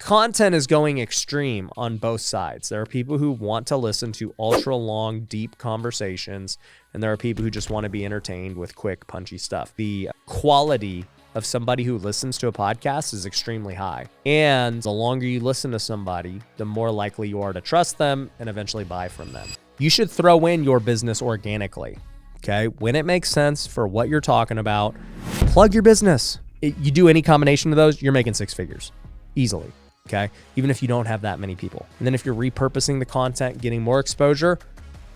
content is going extreme on both sides. There are people who want to listen to ultra long, deep conversations, and there are people who just want to be entertained with quick, punchy stuff. The quality of somebody who listens to a podcast is extremely high. And the longer you listen to somebody, the more likely you are to trust them and eventually buy from them. You should throw in your business organically, okay? When it makes sense for what you're talking about, plug your business. You do any combination of those, you're making six figures easily, okay? Even if you don't have that many people. And then if you're repurposing the content, getting more exposure,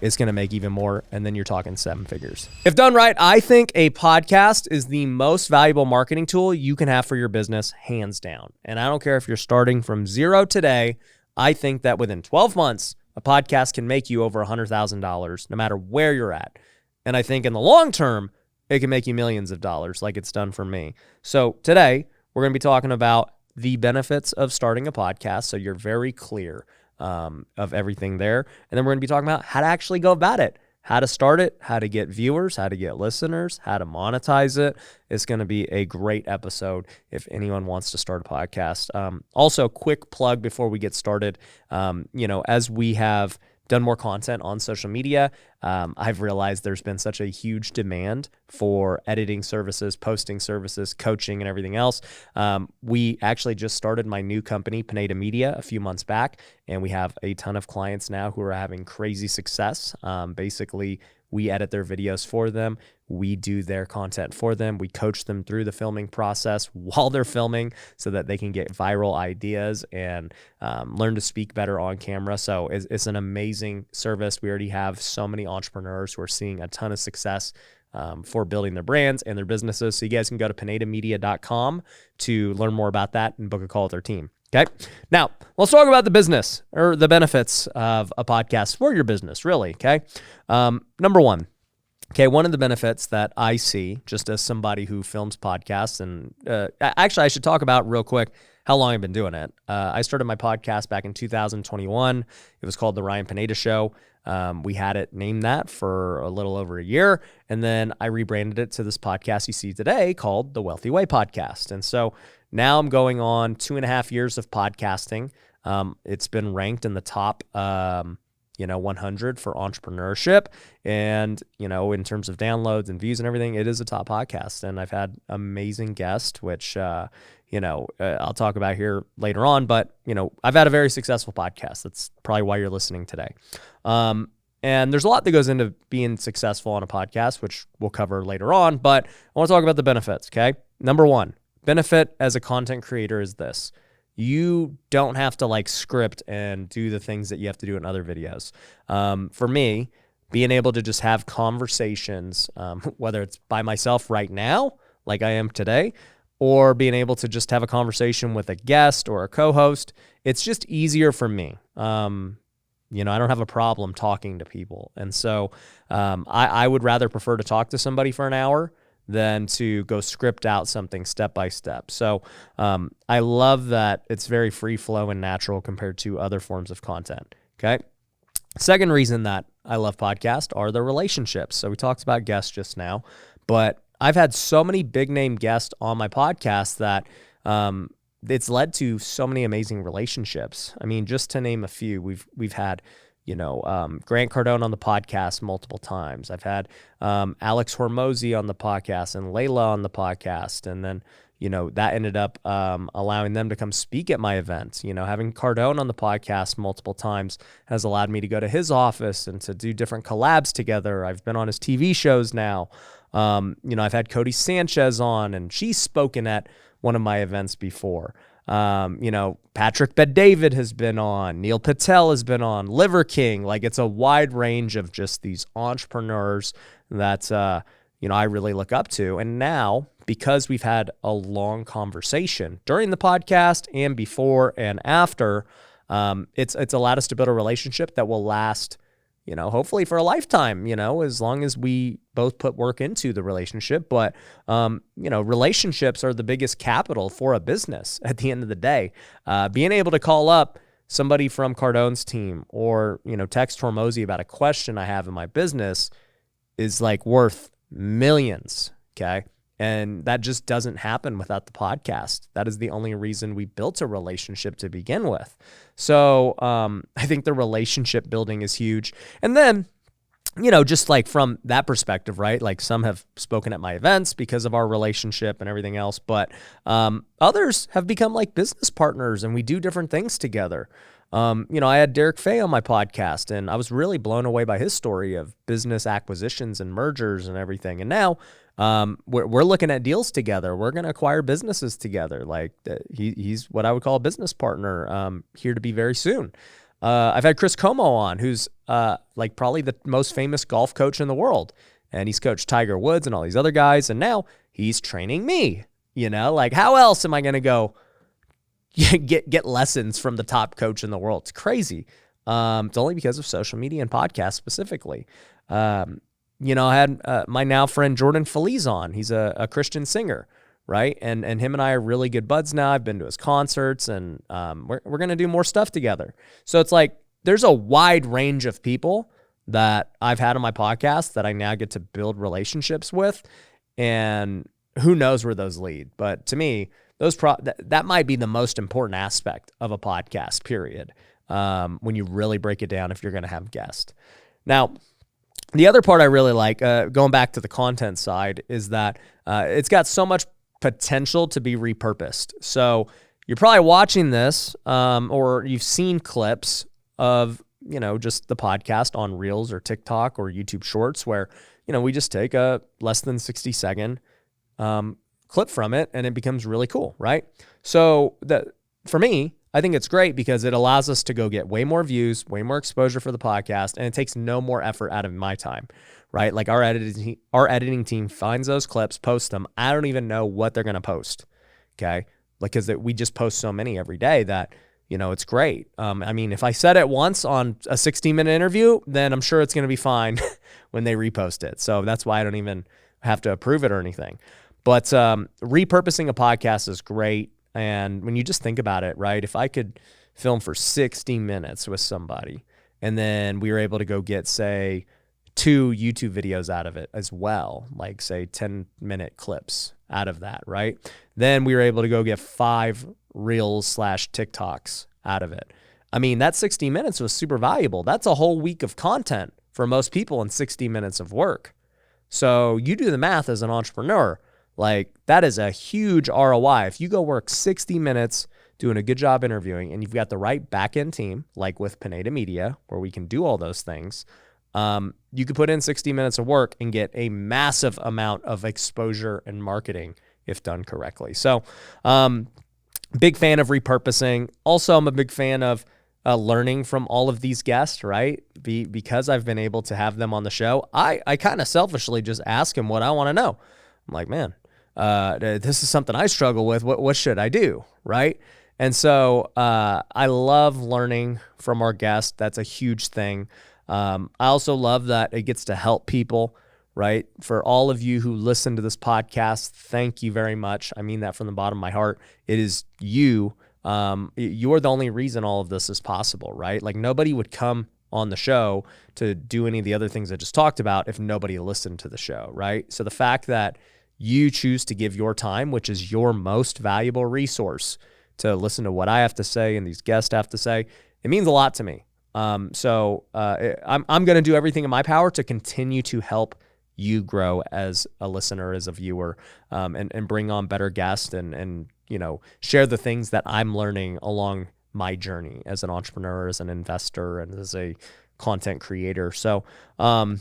it's going to make even more. And then you're talking seven figures. If done right, I think a podcast is the most valuable marketing tool you can have for your business, hands down. And I don't care if you're starting from zero today. I think that within 12 months, a podcast can make you over $100,000 no matter where you're at. And I think in the long term, it can make you millions of dollars like it's done for me. So today, we're going to be talking about the benefits of starting a podcast, so you're very clear of everything there. And then we're going to be talking about how to actually go about it, how to start it, how to get viewers, how to get listeners, how to monetize it. It's going to be a great episode if anyone wants to start a podcast. Also, quick plug before we get started. As we have done more content on social media, I've realized there's been such a huge demand for editing services, posting services, coaching, and everything else. We actually just started my new company, Pineda Media, a few months back, and we have a ton of clients now who are having crazy success. Basically, we edit their videos for them. We do their content for them. We coach them through the filming process while they're filming so that they can get viral ideas and learn to speak better on camera. So it's an amazing service. We already have so many entrepreneurs who are seeing a ton of success for building their brands and their businesses. So you guys can go to pinedamedia.com to learn more about that and book a call with their team. Okay. Now let's talk about the business or the benefits of a podcast for your business, really. Okay. Number one. Okay. One of the benefits that I see just as somebody who films podcasts, and actually I should talk about real quick how long I've been doing it. I started my podcast back in 2021. It was called The Ryan Pineda Show. We had it named that for a little over a year. And then I rebranded it to this podcast you see today called The Wealthy Way Podcast. And so now I'm going on 2.5 years of podcasting. It's been ranked in the top, 100 for entrepreneurship. And, in terms of downloads and views and everything, it is a top podcast. And I've had amazing guests, which, I'll talk about here later on. But, I've had a very successful podcast. That's probably why you're listening today. And there's a lot that goes into being successful on a podcast, which we'll cover later on. But I want to talk about the benefits, okay? Number one, benefit as a content creator is this. You don't have to script and do the things that you have to do in other videos. For me, being able to just have conversations, whether it's by myself right now, like I am today, or being able to just have a conversation with a guest or a co-host, it's just easier for me. I don't have a problem talking to people. And so I would rather prefer to talk to somebody for an hour than to go script out something step by step. So I love that it's very free flow and natural compared to other forms of content. Okay. Second reason that I love podcasts are the relationships. So we talked about guests just now, but I've had so many big name guests on my podcast that it's led to so many amazing relationships. I mean, just to name a few, we've had Grant Cardone on the podcast multiple times. I've had Alex Hormozy on the podcast and Layla on the podcast. And then, that ended up allowing them to come speak at my event. Having Cardone on the podcast multiple times has allowed me to go to his office and to do different collabs together. I've been on his TV shows now. I've had Cody Sanchez on, and she's spoken at one of my events before. Patrick Bet-David has been on, Neil Patel has been on, Liver King. It's a wide range of just these entrepreneurs that, I really look up to. And now, because we've had a long conversation during the podcast and before and after, it's allowed us to build a relationship that will last, hopefully for a lifetime, as long as we both put work into the relationship. But, relationships are the biggest capital for a business at the end of the day. Being able to call up somebody from Cardone's team or, text Hormozy about a question I have in my business is worth millions. Okay. And that just doesn't happen without the podcast. That is the only reason we built a relationship to begin with. So I think the relationship building is huge. And then, just like from that perspective, right? Like some have spoken at my events because of our relationship and everything else, but others have become like business partners and we do different things together. I had Derek Fay on my podcast and I was really blown away by his story of business acquisitions and mergers and everything. And now we're looking at deals together. We're going to acquire businesses together. Like he's what I would call a business partner, here to be very soon. I've had Chris Como on, who's like probably the most famous golf coach in the world. And he's coached Tiger Woods and all these other guys. And now he's training me, like how else am I going to go get lessons from the top coach in the world? It's crazy. It's only because of social media and podcasts specifically. I had my now friend Jordan Feliz on. He's a Christian singer, right? And him and I are really good buds now. I've been to his concerts, and we're going to do more stuff together. So it's like there's a wide range of people that I've had on my podcast that I now get to build relationships with, and who knows where those lead. But to me, that might be the most important aspect of a podcast, period, when you really break it down if you're going to have guests. Now, the other part I really like, going back to the content side, is that it's got so much potential to be repurposed. So you're probably watching this or you've seen clips of, just the podcast on Reels or TikTok or YouTube Shorts where, we just take a less than 60-second clip from it and it becomes really cool, right? So for me, I think it's great because it allows us to go get way more views, way more exposure for the podcast, and it takes no more effort out of my time, right? Like our editing team finds those clips, posts them. I don't even know what they're going to post, okay? Because we just post so many every day that, it's great. If I said it once on a 60-minute interview, then I'm sure it's going to be fine when they repost it. So that's why I don't even have to approve it or anything. But repurposing a podcast is great. And when you just think about it, right, if I could film for 60 minutes with somebody and then we were able to go get, say, 2 YouTube videos out of it as well, like, say, 10-minute clips out of that, right? Then we were able to go get 5 Reels/TikToks out of it. That 60 minutes was super valuable. That's a whole week of content for most people in 60 minutes of work. So you do the math as an entrepreneur. Like, that is a huge ROI. If you go work 60 minutes doing a good job interviewing and you've got the right back-end team, like with Pineda Media, where we can do all those things, you could put in 60 minutes of work and get a massive amount of exposure and marketing if done correctly. So big fan of repurposing. Also, I'm a big fan of learning from all of these guests, right? Because I've been able to have them on the show, I kind of selfishly just ask them what I want to know. I'm like, man, this is something I struggle with. What should I do, right? And so I love learning from our guests. That's a huge thing. I also love that it gets to help people, right? For all of you who listen to this podcast, thank you very much. I mean that from the bottom of my heart. It is you. You're the only reason all of this is possible, right? Like nobody would come on the show to do any of the other things I just talked about if nobody listened to the show, right? So the fact that you choose to give your time, which is your most valuable resource, to listen to what I have to say and these guests have to say, it means a lot to me. So I'm going to do everything in my power to continue to help you grow as a listener, as a viewer, and bring on better guests and share the things that I'm learning along my journey as an entrepreneur, as an investor, and as a content creator. So, I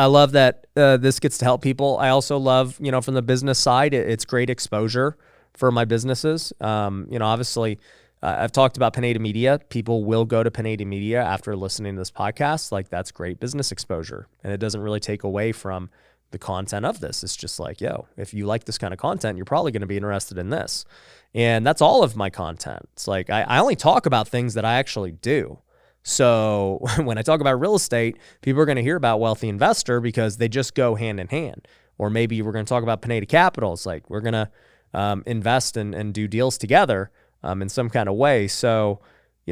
love that this gets to help people. I also love, from the business side, it's great exposure for my businesses. Obviously, I've talked about Pineda Media. People will go to Pineda Media after listening to this podcast. Like, that's great business exposure. And it doesn't really take away from the content of this. It's just like, if you like this kind of content, you're probably going to be interested in this. And that's all of my content. It's like, I only talk about things that I actually do. So when I talk about real estate, people are going to hear about Wealthy Investor because they just go hand in hand. Or maybe we're going to talk about Pineda Capital. It's like, we're going to invest and do deals together in some kind of way. So,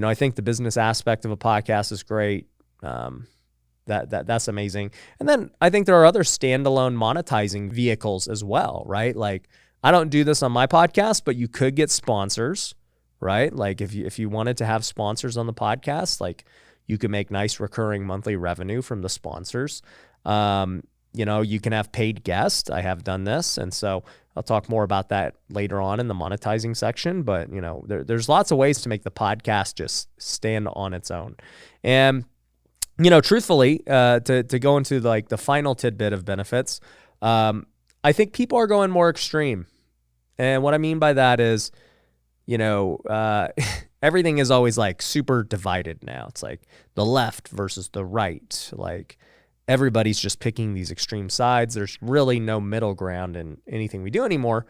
I think the business aspect of a podcast is great. That's amazing. And then I think there are other standalone monetizing vehicles as well, right? Like I don't do this on my podcast, but you could get sponsors, right? Like if you wanted to have sponsors on the podcast, like you could make nice recurring monthly revenue from the sponsors. You can have paid guests. I have done this. And so I'll talk more about that later on in the monetizing section. But, there's lots of ways to make the podcast just stand on its own. And, truthfully, to go into like the final tidbit of benefits, I think people are going more extreme. And what I mean by that is, everything is always like super divided now. It's like the left versus the right. Like everybody's just picking these extreme sides. There's really no middle ground in anything we do anymore.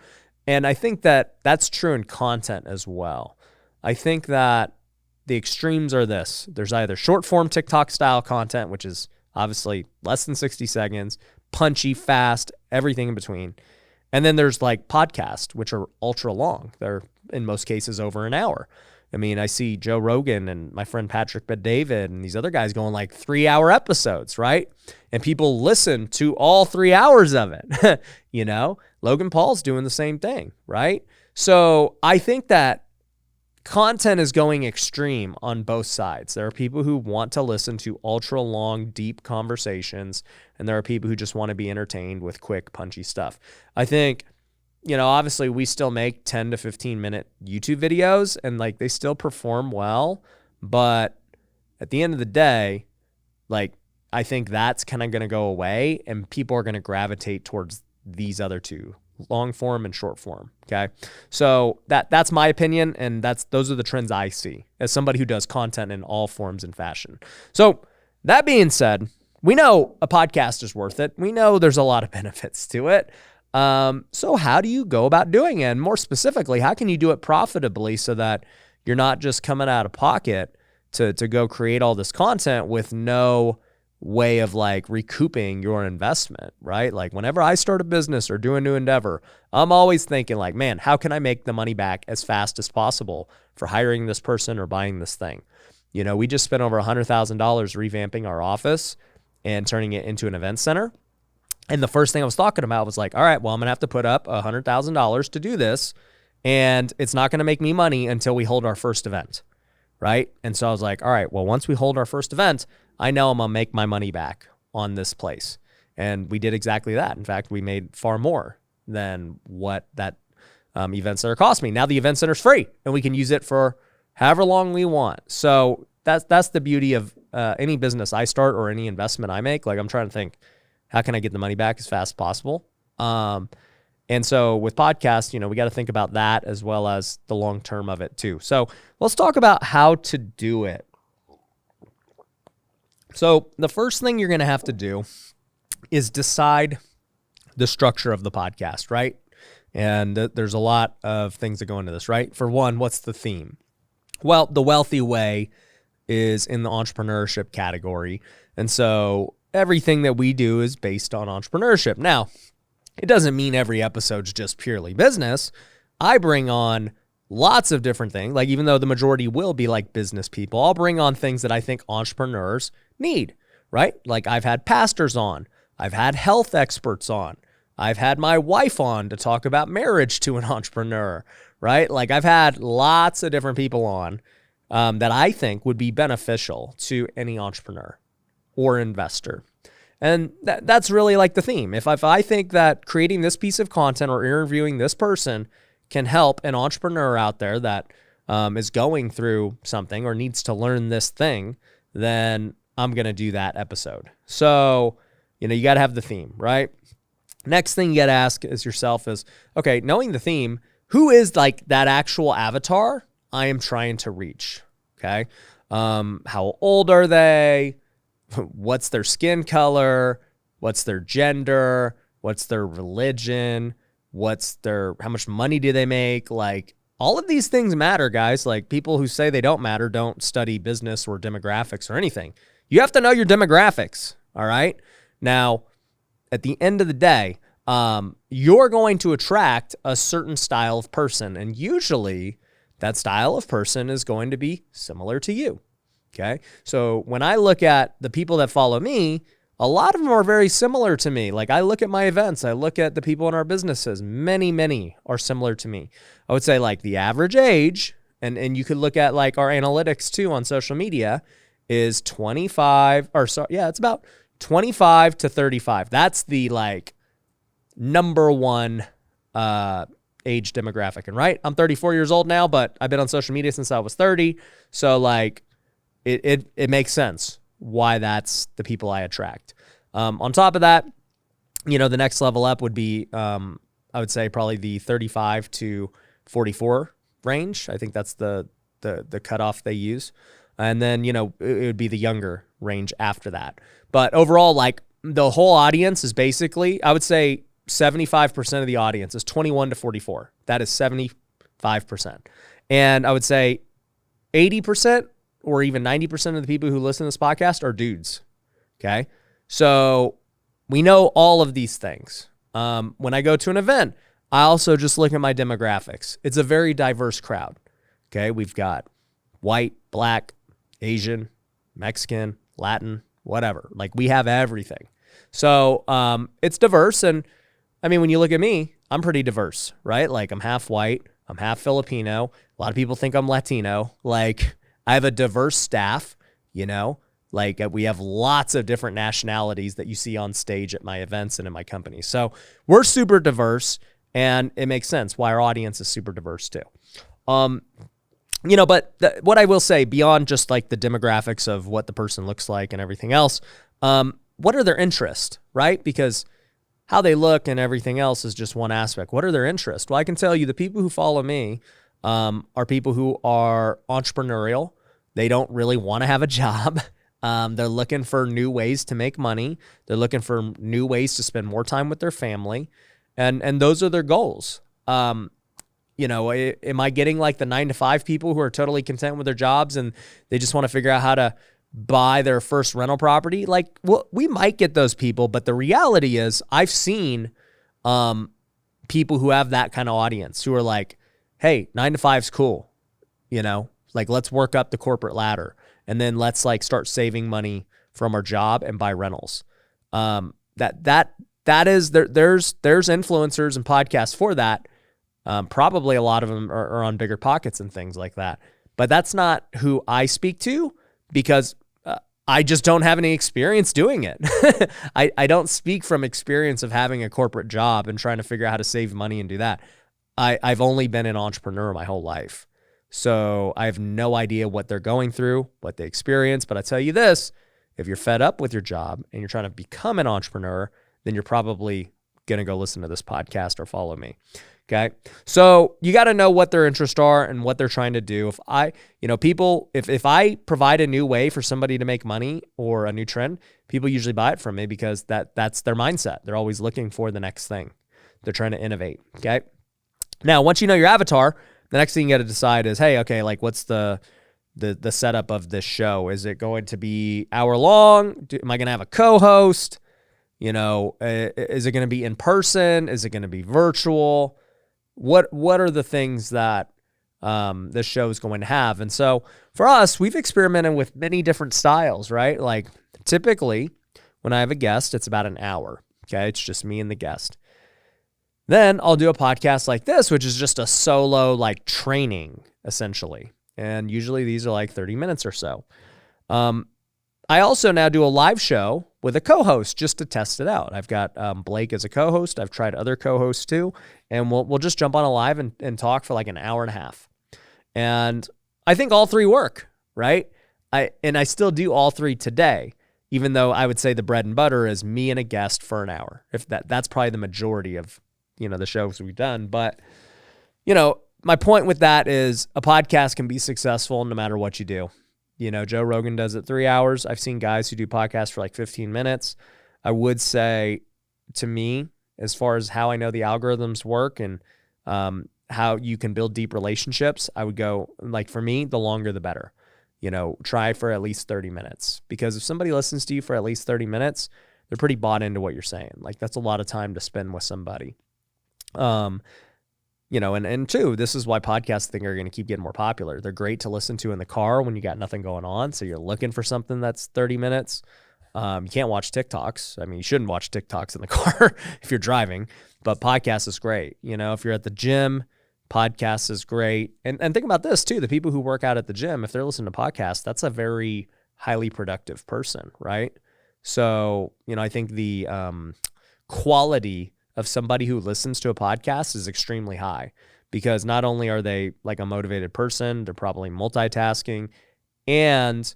And I think that that's true in content as well. I think that the extremes are this. There's either short form TikTok style content, which is obviously less than 60 seconds, punchy, fast, everything in between. And then there's like podcasts, which are ultra long. They're in most cases over an hour. I mean, I see Joe Rogan and my friend Patrick Bet-David and these other guys going like 3-hour episodes, right? And people listen to all 3 hours of it. Logan Paul's doing the same thing, right? So I think that content is going extreme on both sides. There are people who want to listen to ultra long, deep conversations, and there are people who just want to be entertained with quick, punchy stuff. I think, obviously we still make 10 to 15 minute YouTube videos and like they still perform well, but at the end of the day, like I think that's kind of going to go away and people are going to gravitate towards these other two, long form and short form. Okay. So that's my opinion. And those are the trends I see as somebody who does content in all forms and fashion. So that being said, we know a podcast is worth it. We know there's a lot of benefits to it. So how do you go about doing it? And more specifically, how can you do it profitably so that you're not just coming out of pocket to go create all this content with no way of like recouping your investment, right? Like whenever I start a business or do a new endeavor, I'm always thinking like, man, how can I make the money back as fast as possible for hiring this person or buying this thing? We just spent over $100,000 revamping our office and turning it into an event center. And the first thing I was talking about was like, all right, well, I'm going to have to put up $100,000 to do this. And it's not going to make me money until we hold our first event, right? And so I was like, all right, well, once we hold our first event, I know I'm going to make my money back on this place. And we did exactly that. In fact, we made far more than what that event center cost me. Now the event center's free and we can use it for however long we want. So that's the beauty of any business I start or any investment I make. Like I'm trying to think, how can I get the money back as fast as possible? And so with podcasts, we got to think about that as well as the long term of it too. So let's talk about how to do it. So the first thing you're going to have to do is decide the structure of the podcast, right? And there's a lot of things that go into this, right? For one, what's the theme? Well, the wealthy way is in the entrepreneurship category. And so everything that we do is based on entrepreneurship. Now, it doesn't mean every episode's just purely business. I bring on lots of different things. Like even though the majority will be like business people, I'll bring on things that I think entrepreneurs need, right? Like I've had pastors on. I've had health experts on. I've had my wife on to talk about marriage to an entrepreneur, right? Like I've had lots of different people on that I think would be beneficial to any entrepreneur or investor. And that's really like the theme. If I think that creating this piece of content or interviewing this person can help an entrepreneur out there that is going through something or needs to learn this thing, then I'm going to do that episode. So, you got to have the theme, right? Next thing you got to ask yourself is, okay, knowing the theme, who is like that actual avatar I am trying to reach? Okay. How old are they? What's their skin color? What's their gender? What's their religion? How much money do they make? Like all of these things matter, guys. Like people who say they don't matter don't study business or demographics or anything. You have to know your demographics. All right. Now, at the end of the day, you're going to attract a certain style of person. And usually that style of person is going to be similar to you. Okay. So when I look at the people that follow me, a lot of them are very similar to me. Like I look at my events, I look at the people in our businesses, many are similar to me. I would say like the average age, and you could look at like our analytics too on social media, is 25 or so. Yeah, it's about 25 to 35. That's the like number one age demographic. And right, I'm 34 years old now, but I've been on social media since I was 30. So like it makes sense why that's the people I attract. On top of that, the next level up would be, I would say probably the 35 to 44 range. I think that's the cutoff they use. And then, it would be the younger range after that. But overall, like the whole audience is basically, I would say 75% of the audience is 21 to 44. That is 75%. And I would say 80% or even 90% of the people who listen to this podcast are dudes. Okay. So we know all of these things. When I go to an event, I also just look at my demographics. It's a very diverse crowd. Okay. We've got white, black, Asian, Mexican, Latin, whatever. Like we have everything. So it's diverse. And I mean, when you look at me, I'm pretty diverse, right? Like I'm half white, I'm half Filipino. A lot of people think I'm Latino. Like I have a diverse staff, like we have lots of different nationalities that you see on stage at my events and in my company. So we're super diverse, and it makes sense why our audience is super diverse too. But what I will say beyond just like the demographics of what the person looks like and everything else, what are their interests, right? Because how they look and everything else is just one aspect. What are their interests? Well, I can tell you the people who follow me are people who are entrepreneurial. They don't really want to have a job. They're looking for new ways to make money. They're looking for new ways to spend more time with their family. And those are their goals. Am I getting like the 9-to-5 people who are totally content with their jobs and they just want to figure out how to buy their first rental property? Like, well, we might get those people, but the reality is I've seen people who have that kind of audience who are like, hey, 9-to-5's cool. Like let's work up the corporate ladder and then let's like start saving money from our job and buy rentals. That is there's influencers and podcasts for that. Probably a lot of them are on Bigger Pockets and things like that. But that's not who I speak to because I just don't have any experience doing it. I don't speak from experience of having a corporate job and trying to figure out how to save money and do that. I've only been an entrepreneur my whole life. So I have no idea what they're going through, what they experience. But I tell you this, if you're fed up with your job and you're trying to become an entrepreneur, then you're probably going to go listen to this podcast or follow me. Okay. So you got to know what their interests are and what they're trying to do. If I provide a new way for somebody to make money or a new trend, people usually buy it from me because that's their mindset. They're always looking for the next thing. They're trying to innovate. Okay. Now, once you know your avatar, the next thing you got to decide is, hey, okay, like what's the setup of this show? Is it going to be hour long? Am I going to have a co-host? Is it going to be in person? Is it going to be virtual? What are the things that this show is going to have? And so for us, we've experimented with many different styles, right? Like typically when I have a guest, it's about an hour. Okay. It's just me and the guest. Then I'll do a podcast like this, which is just a solo like training essentially. And usually these are like 30 minutes or so. I also now do a live show with a co-host just to test it out. I've got Blake as a co-host. I've tried other co-hosts too. And we'll just jump on a live and talk for like an hour and a half. And I think all three work, right? I still do all three today, even though I would say the bread and butter is me and a guest for an hour. If that's probably the majority of the shows we've done. But, my point with that is a podcast can be successful no matter what you do. Joe Rogan does it 3 hours. I've seen guys who do podcasts for like 15 minutes. I would say to me, as far as how I know the algorithms work and how you can build deep relationships, I would go like for me, the longer the better. Try for at least 30 minutes because if somebody listens to you for at least 30 minutes, they're pretty bought into what you're saying. Like that's a lot of time to spend with somebody. and two, this is why podcasts I think are going to keep getting more popular. They're great to listen to in the car when you got nothing going on. So you're looking for something that's 30 minutes. You can't watch TikToks. I mean, you shouldn't watch TikToks in the car if you're driving, but podcast is great. If you're at the gym, podcast is great. And think about this too. The people who work out at the gym, if they're listening to podcasts, that's a very highly productive person, right? So, I think the quality of somebody who listens to a podcast is extremely high, because not only are they like a motivated person, they're probably multitasking, and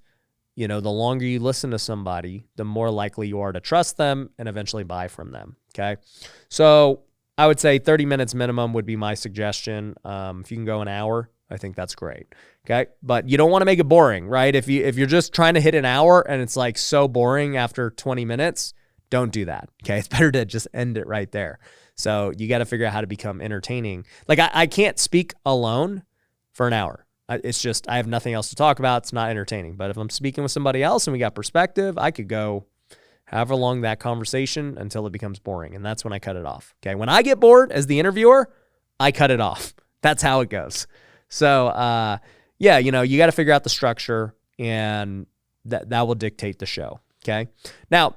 the longer you listen to somebody, the more likely you are to trust them and eventually buy from them. Okay. So I would say 30 minutes minimum would be my suggestion. If you can go an hour, I think that's great. Okay. But you don't want to make it boring, right? If you're just trying to hit an hour and it's like so boring after 20 minutes, don't do that. Okay. It's better to just end it right there. So you got to figure out how to become entertaining. Like I can't speak alone for an hour. It's just, I have nothing else to talk about. It's not entertaining. But if I'm speaking with somebody else and we got perspective, I could go however long that conversation until it becomes boring. And that's when I cut it off. Okay. When I get bored as the interviewer, I cut it off. That's how it goes. So, yeah, you got to figure out the structure, and that will dictate the show. Okay. Now,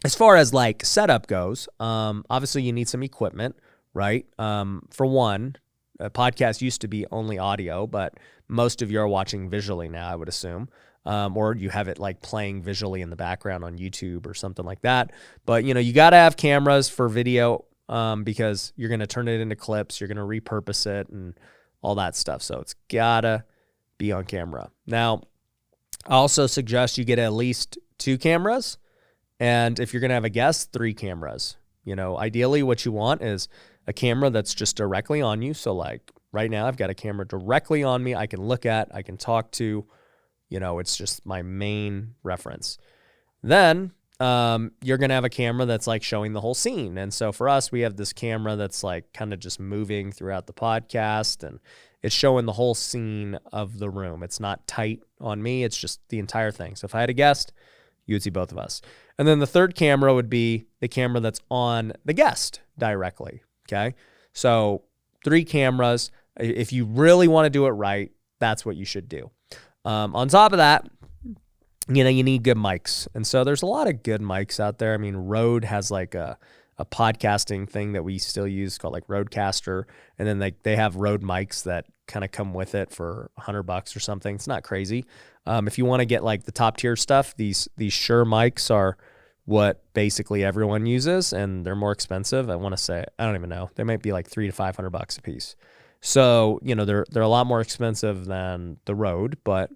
as far as like setup goes, obviously you need some equipment, right? For one, a podcast used to be only audio, but most of you are watching visually now, I would assume. Or you have it like playing visually in the background on YouTube or something like that. But, you got to have cameras for video, because you're going to turn it into clips, you're going to repurpose it and all that stuff. So it's got to be on camera. Now, I also suggest you get at least 2 cameras. And if you're going to have a guest, 3 cameras. Ideally what you want is a camera that's just directly on you. So like right now I've got a camera directly on me. I can look at, I can talk to, it's just my main reference. Then you're going to have a camera that's like showing the whole scene. And so for us, we have this camera that's like kind of just moving throughout the podcast, and it's showing the whole scene of the room. It's not tight on me. It's just the entire thing. So if I had a guest, you would see both of us. And then the third camera would be the camera that's on the guest directly. Okay. So 3 cameras. If you really want to do it right, that's what you should do. On top of that, you need good mics. And so there's a lot of good mics out there. I mean, Rode has like a podcasting thing that we still use called like Rodecaster. And then they have Rode mics that kind of come with it for $100 or something. It's not crazy. If you want to get like the top tier stuff, these Shure mics are what basically everyone uses, and they're more expensive. I want to say, I don't even know. They might be like $300 to $500 a piece. So, they're a lot more expensive than the Rode, but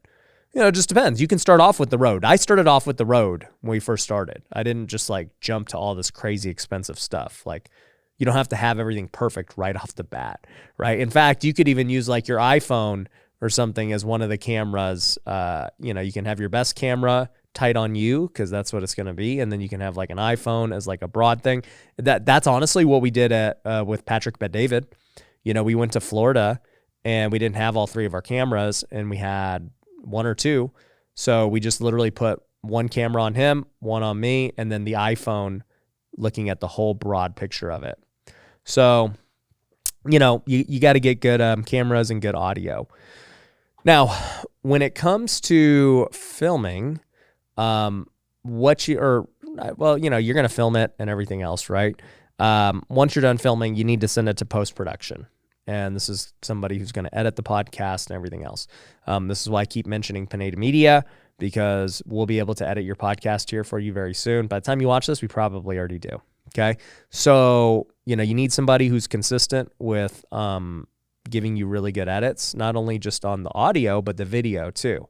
it just depends. You can start off with the Rode. I started off with the Rode when we first started. I didn't just like jump to all this crazy expensive stuff. Like, you don't have to have everything perfect right off the bat, right? In fact, you could even use like your iPhone or something as one of the cameras. You can have your best camera tight on you, because that's what it's going to be, and then you can have like an iPhone as like a broad thing. That's honestly what we did with Patrick Bet-David. We went to Florida and we didn't have all 3 of our cameras, and we had 1 or 2. So we just literally put 1 camera on him, 1 on me, and then the iPhone looking at the whole broad picture of it. So, you got to get good cameras and good audio. Now, when it comes to filming, you're going to film it and everything else, right? Once you're done filming, you need to send it to post-production. And this is somebody who's going to edit the podcast and everything else. This is why I keep mentioning Pineda Media, because we'll be able to edit your podcast here for you very soon. By the time you watch this, we probably already do. Okay. So, you need somebody who's consistent with giving you really good edits, not only just on the audio, but the video too,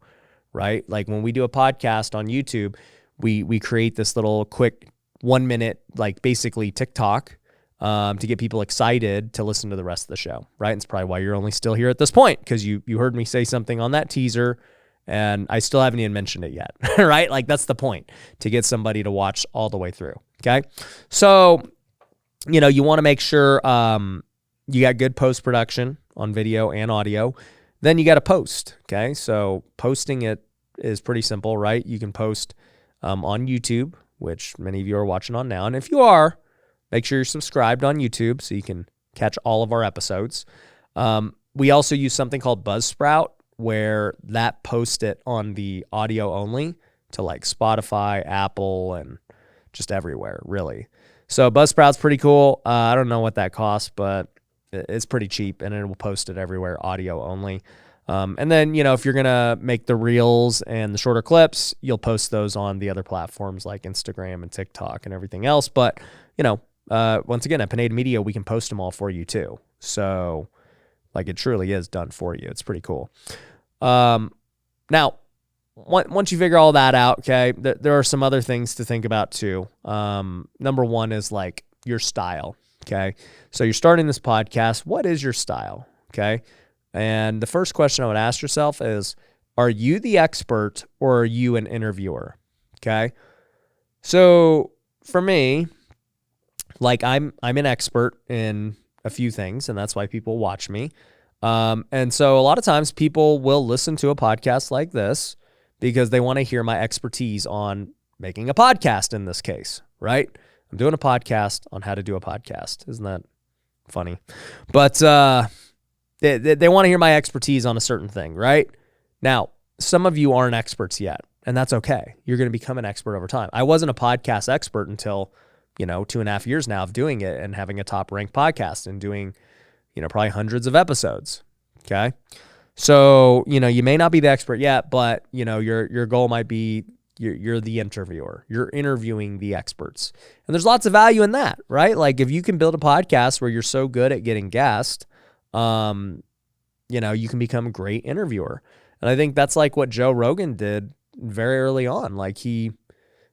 right? Like when we do a podcast on YouTube, we create this little quick 1 minute, like basically TikTok, to get people excited to listen to the rest of the show, right? And it's probably why you're only still here at this point, because you heard me say something on that teaser, and I still haven't even mentioned it yet, right? Like that's the point, to get somebody to watch all the way through, okay? So, you want to make sure you got good post-production on video and audio. Then you got to post, okay? So posting it is pretty simple, right? You can post on YouTube, which many of you are watching on now. And if you are, make sure you're subscribed on YouTube so you can catch all of our episodes. We also use something called Buzzsprout, where that posts it on the audio only to like Spotify, Apple, and just everywhere, really. So Buzzsprout's pretty cool. I don't know what that costs, but it's pretty cheap, and it will post it everywhere, audio only. And then, if you're going to make the reels and the shorter clips, you'll post those on the other platforms like Instagram and TikTok and everything else. But, once again, at Pineda Media, we can post them all for you too. So like it truly is done for you. It's pretty cool. Now, once you figure all that out, okay, there are some other things to think about too. Number one is like your style. Okay. So you're starting this podcast. What is your style? Okay. And the first question I would ask yourself is, are you the expert or are you an interviewer? Okay. So for me, like I'm an expert in a few things, and that's why people watch me. And so a lot of times people will listen to a podcast like this because they want to hear my expertise on making a podcast in this case, right? I'm doing a podcast on how to do a podcast. Isn't that funny? But they want to hear my expertise on a certain thing, right? Now, some of you aren't experts yet, and that's okay. You're going to become an expert over time. I wasn't a podcast expert until, 2.5 years now of doing it and having a top ranked podcast and doing, probably hundreds of episodes. Okay. So, you may not be the expert yet, but your goal might be you're the interviewer. You're interviewing the experts. And there's lots of value in that, right? Like if you can build a podcast where you're so good at getting guests, you can become a great interviewer. And I think that's like what Joe Rogan did very early on. Like he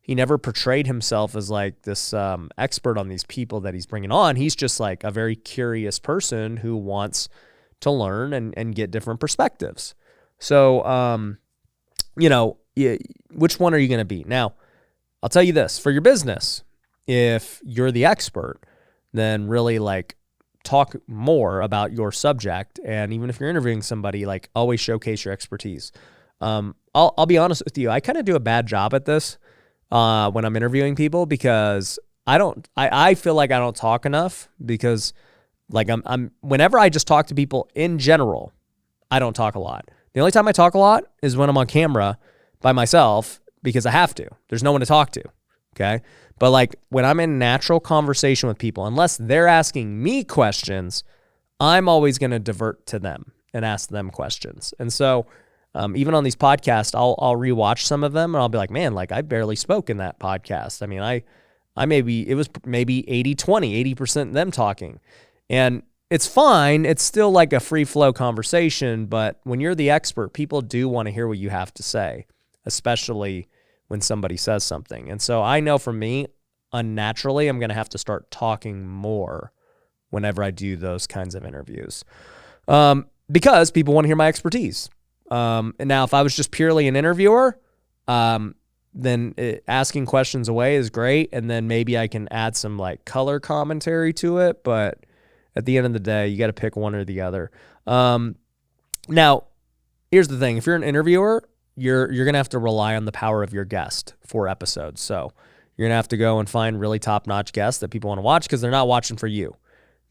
never portrayed himself as like this expert on these people that he's bringing on. He's just like a very curious person who wants to learn and get different perspectives. So, which one are you going to be? Now, I'll tell you this, for your business, if you're the expert, then really like talk more about your subject. And even if you're interviewing somebody, like always showcase your expertise. I'll be honest with you. I kind of do a bad job at this when I'm interviewing people because I feel like I don't talk enough because like I'm whenever I just talk to people in general, I don't talk a lot. The only time I talk a lot is when I'm on camera by myself because I have to. There's no one to talk to. Okay. But like when I'm in natural conversation with people, unless they're asking me questions, I'm always going to divert to them and ask them questions. And so even on these podcasts, I'll rewatch some of them and I'll be like, man, like I barely spoke in that podcast. I mean, it was maybe 80-20, 80% them talking. And it's fine. It's still like a free flow conversation. But when you're the expert, people do want to hear what you have to say, especially when somebody says something. And so I know for me, unnaturally, I'm going to have to start talking more whenever I do those kinds of interviews because people want to hear my expertise. And now if I was just purely an interviewer, then asking questions away is great. And then maybe I can add some like color commentary to it. But at the end of the day, you got to pick one or the other. Now, here's the thing. If you're an interviewer, you're going to have to rely on the power of your guest for episodes. So you're going to have to go and find really top-notch guests that people want to watch because they're not watching for you.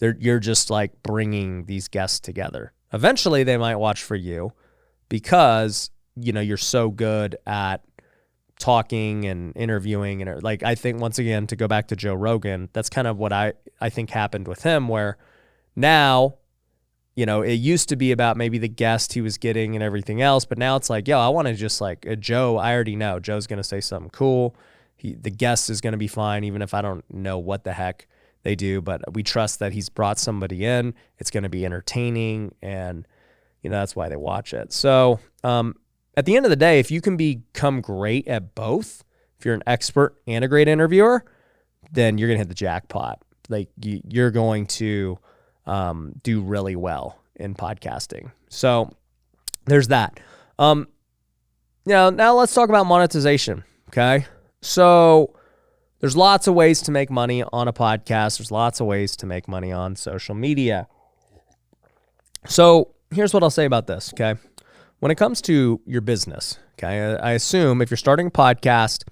You're just like bringing these guests together. Eventually, they might watch for you because, you're so good at talking and interviewing. And like, I think once again, to go back to Joe Rogan, that's kind of what I think happened with him where now, it used to be about maybe the guest he was getting and everything else, but now it's like, I want to just like Joe, I already know Joe's going to say something cool. The guest is going to be fine, even if I don't know what the heck they do, but we trust that he's brought somebody in. It's going to be entertaining and, that's why they watch it. So, at the end of the day, if you can become great at both, if you're an expert and a great interviewer, then you're going to hit the jackpot. Like you're going to do really well in podcasting. So there's that. Now let's talk about monetization. Okay. So there's lots of ways to make money on a podcast. There's lots of ways to make money on social media. So here's what I'll say about this. Okay. When it comes to your business, okay, I assume if you're starting a podcast,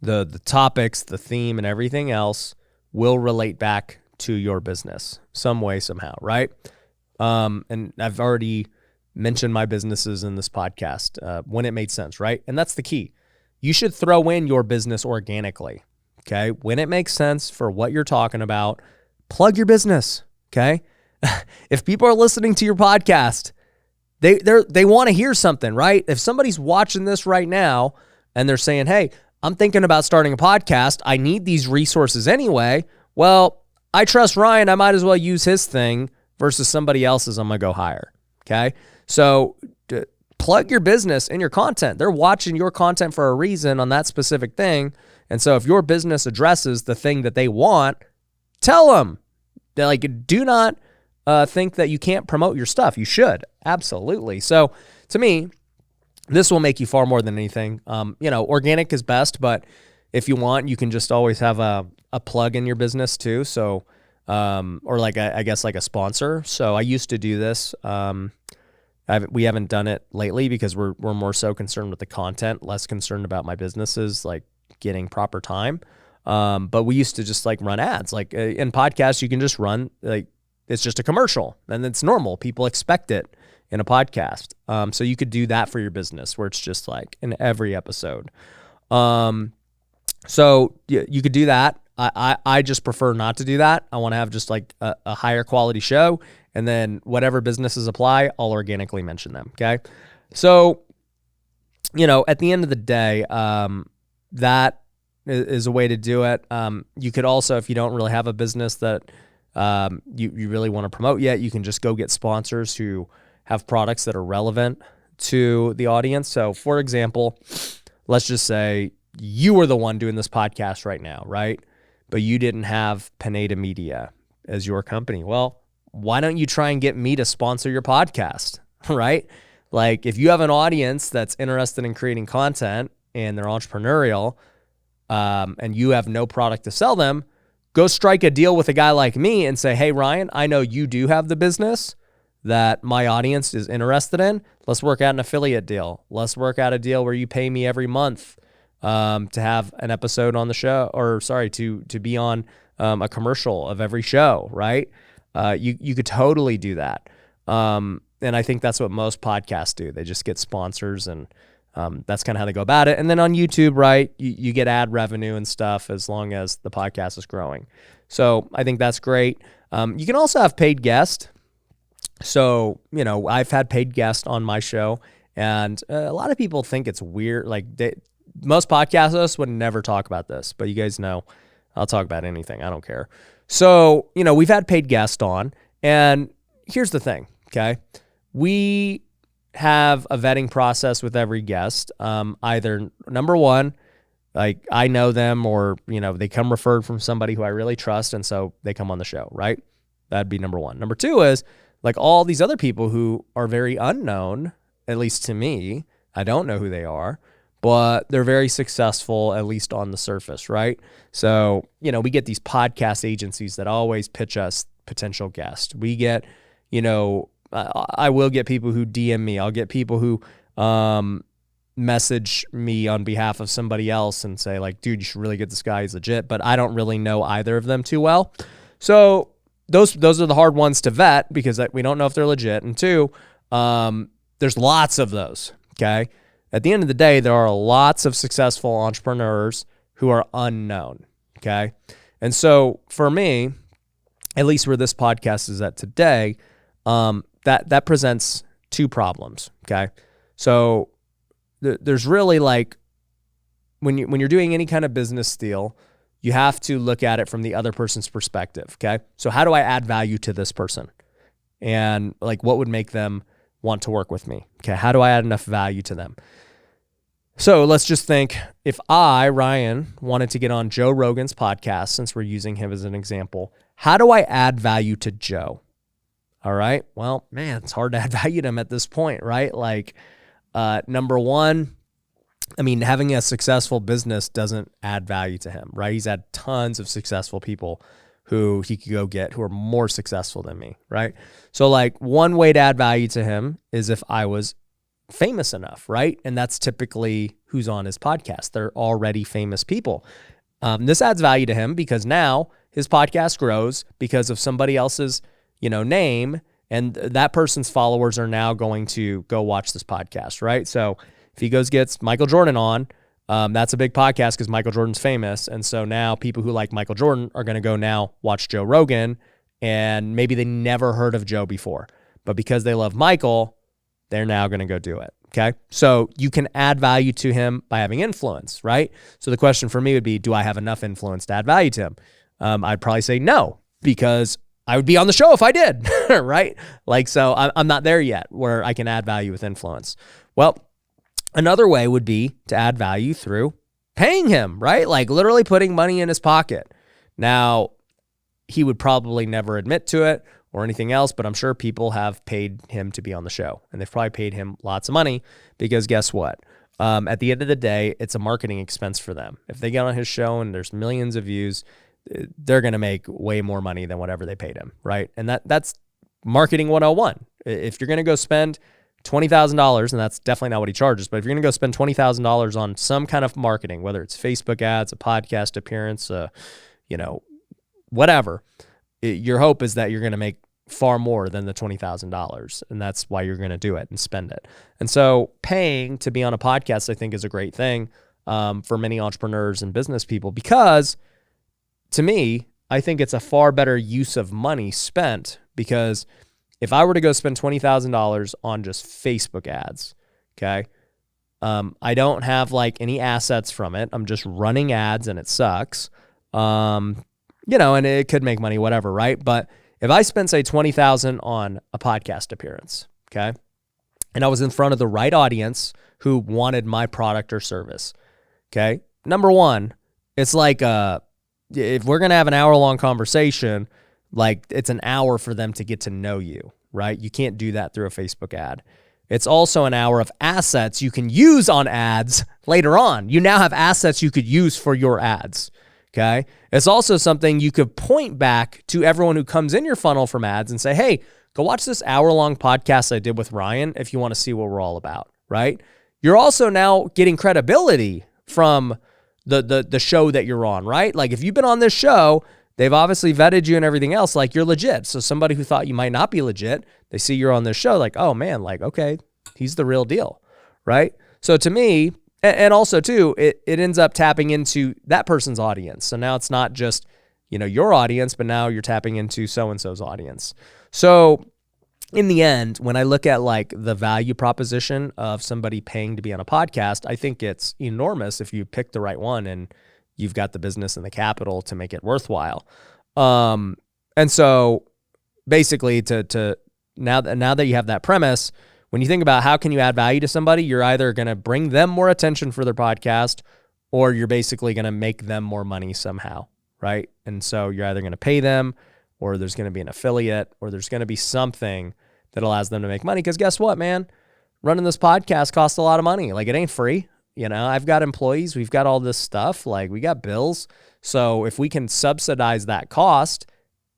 the topics, the theme, and everything else will relate back to your business some way, somehow, right? And I've already mentioned my businesses in this podcast when it made sense, right? And that's the key. You should throw in your business organically, okay? When it makes sense for what you're talking about, plug your business, okay? If people are listening to your podcast, they want to hear something, right? If somebody's watching this right now and they're saying, hey, I'm thinking about starting a podcast, I need these resources anyway, well, I trust Ryan, I might as well use his thing versus somebody else's I'm going to go hire, okay? So plug your business in your content. They're watching your content for a reason on that specific thing. And so if your business addresses the thing that they want, tell them. They're like, do not think that you can't promote your stuff. You should. Absolutely. So to me, this will make you far more than anything. Organic is best, but if you want, you can just always have a plug in your business too. So, or like, I guess like a sponsor. So I used to do this. We haven't done it lately because we're more so concerned with the content, less concerned about my businesses, like getting proper time. But we used to just like run ads. Like in podcasts, you can just run, like, it's just a commercial and it's normal. People expect it in a podcast. So you could do that for your business where it's just like in every episode. So you could do that. I just prefer not to do that. I want to have just like a higher quality show, and then whatever businesses apply, I'll organically mention them. Okay. So, at the end of the day, that is a way to do it. You could also, if you don't really have a business that you really want to promote yet, you can just go get sponsors who have products that are relevant to the audience. So for example, let's just say you were the one doing this podcast right now, right? But you didn't have Pineda Media as your company. Well, why don't you try and get me to sponsor your podcast, right? Like if you have an audience that's interested in creating content and they're entrepreneurial, and you have no product to sell them, go strike a deal with a guy like me and say, hey, Ryan, I know you do have the business that my audience is interested in. Let's work out an affiliate deal. Let's work out a deal where you pay me every month to have an episode on the show, or sorry, to be on a commercial of every show, right? You could totally do that. And I think that's what most podcasts do. They just get sponsors, and that's kind of how they go about it. And then on YouTube, right, you get ad revenue and stuff as long as the podcast is growing. So I think that's great. You can also have paid guests. So, I've had paid guests on my show, and a lot of people think it's weird. Like most podcast hosts would never talk about this, but you guys know I'll talk about anything. I don't care. So, we've had paid guests on, and here's the thing. Okay. We have a vetting process with every guest. Either number one, like I know them, or, they come referred from somebody who I really trust. And so they come on the show, right? That'd be number one. Number two is like all these other people who are very unknown, at least to me. I don't know who they are, but they're very successful, at least on the surface, right? So, we get these podcast agencies that always pitch us potential guests. We get, I will get people who DM me. I'll get people who message me on behalf of somebody else and say like, dude, you should really get this guy. He's legit. But I don't really know either of them too well. So those are the hard ones to vet because we don't know if they're legit. And two, there's lots of those. Okay. At the end of the day, there are lots of successful entrepreneurs who are unknown. Okay. And so for me, at least where this podcast is at today, that presents two problems. Okay. So there's really like, when you're doing any kind of business deal, you have to look at it from the other person's perspective. Okay. So how do I add value to this person? And like, what would make them want to work with me? Okay. How do I add enough value to them? So let's just think if I, Ryan, wanted to get on Joe Rogan's podcast, since we're using him as an example, how do I add value to Joe? All right. Well, man, it's hard to add value to him at this point, right? Like, number one, having a successful business doesn't add value to him, right? He's had tons of successful people who he could go get who are more successful than me, right? So like one way to add value to him is if I was famous enough, right? And that's typically who's on his podcast. They're already famous people. This adds value to him because now his podcast grows because of somebody else's, name, and that person's followers are now going to go watch this podcast, right? So if he gets Michael Jordan on, that's a big podcast because Michael Jordan's famous. And so now people who like Michael Jordan are going to go now watch Joe Rogan, and maybe they never heard of Joe before, but because they love Michael, they're now going to go do it. Okay. So you can add value to him by having influence, right? So the question for me would be, do I have enough influence to add value to him? I'd probably say no, because I would be on the show if I did, right? So I'm not there yet where I can add value with influence. Well, another way would be to add value through paying him, right? Like literally putting money in his pocket. Now, he would probably never admit to it or anything else, but I'm sure people have paid him to be on the show, and they've probably paid him lots of money because guess what? At the end of the day, it's a marketing expense for them. If they get on his show and there's millions of views, they're going to make way more money than whatever they paid him, right? And that's marketing 101. If you're going to go spend $20,000, and that's definitely not what he charges, but if you're going to go spend $20,000 on some kind of marketing, whether it's Facebook ads, a podcast appearance, whatever, your hope is that you're going to make far more than the $20,000. And that's why you're going to do it and spend it. And so paying to be on a podcast, I think, is a great thing for many entrepreneurs and business people, because to me, I think it's a far better use of money spent, because if I were to go spend $20,000 on just Facebook ads, okay, I don't have any assets from it. I'm just running ads and it sucks. And it could make money, whatever, right? But if I spent, say, $20,000 on a podcast appearance, okay, and I was in front of the right audience who wanted my product or service, okay, number one, it's if we're going to have an hour-long conversation, it's an hour for them to get to know you, right? You can't do that through a Facebook ad. It's also an hour of assets you can use on ads later on. You now have assets you could use for your ads. Okay. It's also something you could point back to everyone who comes in your funnel from ads and say, hey, go watch this hour-long podcast I did with Ryan if you want to see what we're all about, right? You're also now getting credibility from the show that you're on, right? If you've been on this show, they've obviously vetted you and everything else, you're legit. So somebody who thought you might not be legit, they see you're on this show, oh man, okay, he's the real deal, right? So to me, and also too, it ends up tapping into that person's audience. So now it's not just, your audience, but now you're tapping into so-and-so's audience. So in the end, when I look at the value proposition of somebody paying to be on a podcast, I think it's enormous if you pick the right one and you've got the business and the capital to make it worthwhile. And so basically to now that you have that premise, when you think about how can you add value to somebody, you're either going to bring them more attention for their podcast, or you're basically going to make them more money somehow, right? And so you're either going to pay them, or there's going to be an affiliate, or there's going to be something that allows them to make money. Because guess what, man? Running this podcast costs a lot of money. It ain't free. I've got employees. We've got all this stuff. We got bills. So if we can subsidize that cost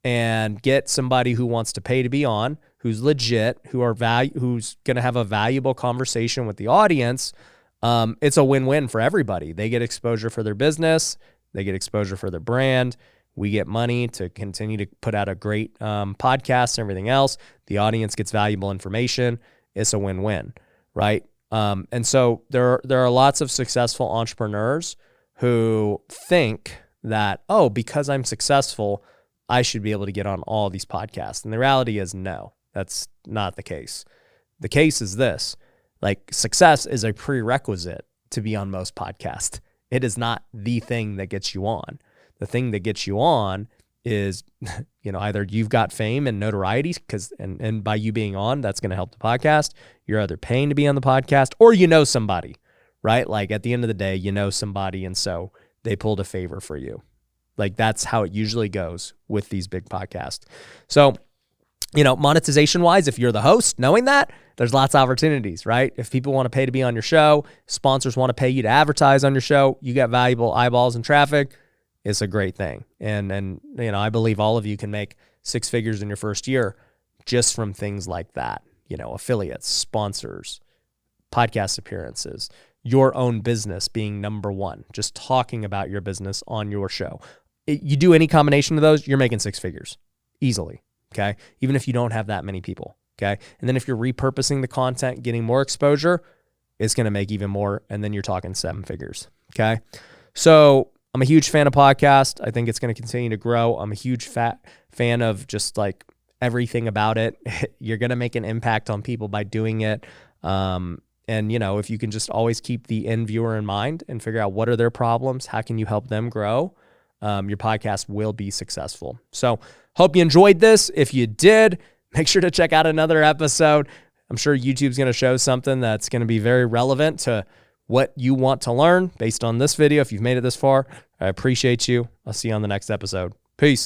and get somebody who wants to pay to be on, who's legit, who's going to have a valuable conversation with the audience, it's a win-win for everybody. They get exposure for their business. They get exposure for their brand. We get money to continue to put out a great podcast and everything else. The audience gets valuable information. It's a win-win, right? And so there are lots of successful entrepreneurs who think that, because I'm successful, I should be able to get on all these podcasts. And the reality is no. That's not the case. The case is this, success is a prerequisite to be on most podcasts. It is not the thing that gets you on. The thing that gets you on is, either you've got fame and notoriety and by you being on, that's going to help the podcast. You're either paying to be on the podcast, or somebody, right? At the end of the day, somebody, and so they pulled a favor for you. That's how it usually goes with these big podcasts. So, monetization wise, if you're the host, knowing that, there's lots of opportunities, right? If people want to pay to be on your show, sponsors want to pay you to advertise on your show, you got valuable eyeballs and traffic, it's a great thing. And I believe all of you can make six figures in your first year just from things like that, affiliates, sponsors, podcast appearances, your own business being number one, just talking about your business on your show. you do any combination of those, you're making 6 figures easily. Okay. Even if you don't have that many people. Okay. And then if you're repurposing the content, getting more exposure, it's going to make even more. And then you're talking 7 figures. Okay. So I'm a huge fan of podcast. I think it's going to continue to grow. I'm a huge fan of just like everything about it. You're going to make an impact on people by doing it. And if you can just always keep the end viewer in mind and figure out what are their problems, how can you help them grow, your podcast will be successful. So hope you enjoyed this. If you did, make sure to check out another episode. I'm sure YouTube's going to show something that's going to be very relevant to what you want to learn based on this video. If you've made it this far, I appreciate you. I'll see you on the next episode. Peace.